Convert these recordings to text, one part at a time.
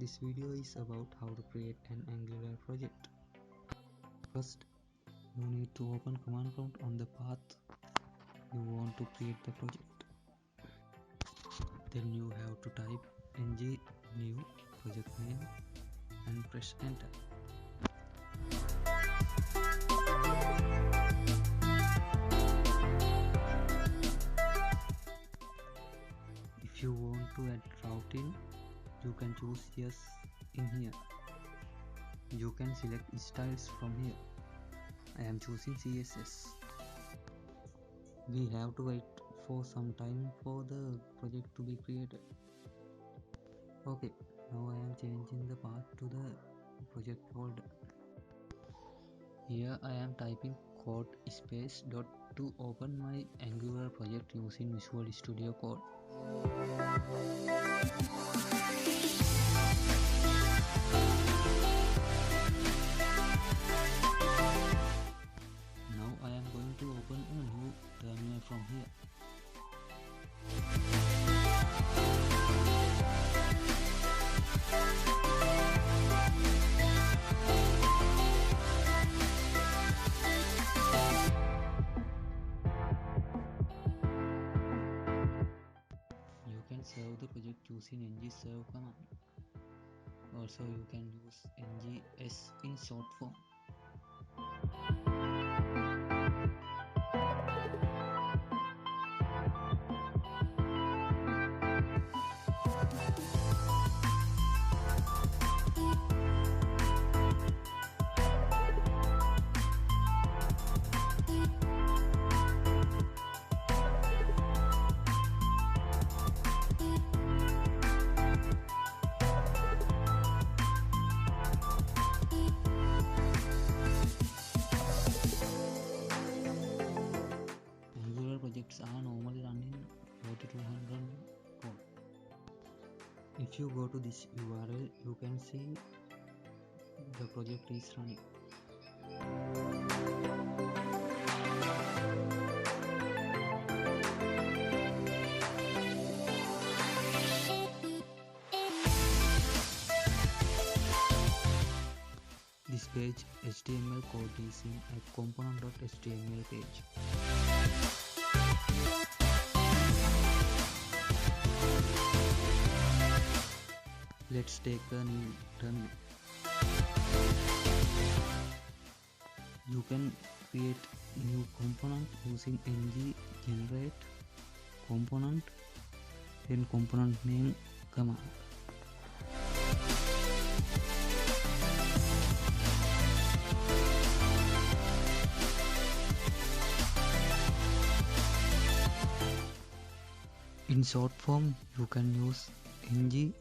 This video is about how to create an Angular project. First, you need to open command prompt on the path you want to create the project. Then you have to type ng new project name and press enter. If you want to add routing, you can choose yes in here. You can select styles from here. I am choosing CSS. We have to wait for some time for the project to be created. Okay, now I am changing the path to the project folder. Here I am typing code space dot to open my Angular project using Visual Studio Code. Now I am going to open a new terminal from here. You can save the project using ng-save command. Also, you can use ng-s in short form. Projects are normally run in 4200 code. If you go to this URL, you can see the project is running. This page HTML code is in a component.html page. Let's take a new terminal. You can create new component using ng generate component, then component name command. In short form, you can use ng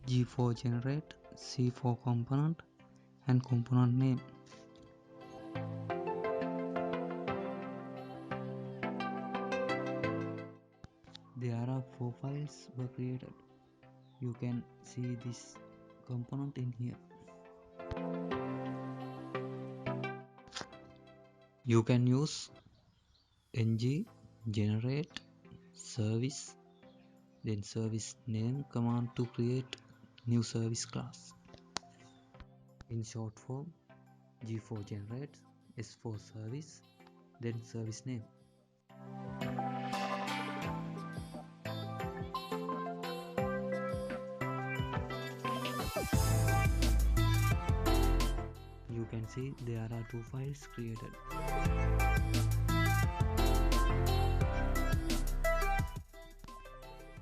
G for generate, C for component, and component name. There are 4 files were created. You can see this component in here. You can use ng generate service, then service name command to create new service class. In short form, G for generate, S for service, then service name. You can see there are 2 files created.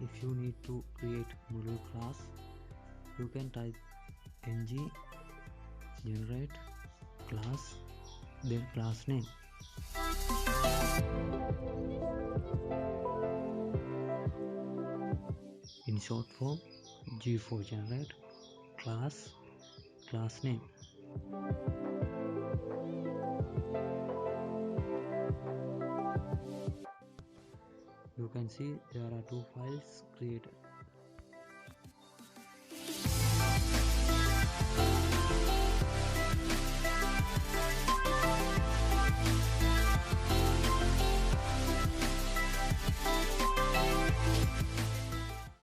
If you need to create module class, you can type ng generate class, then class name. In short form, G for generate class, class name. You can see there are 2 files created.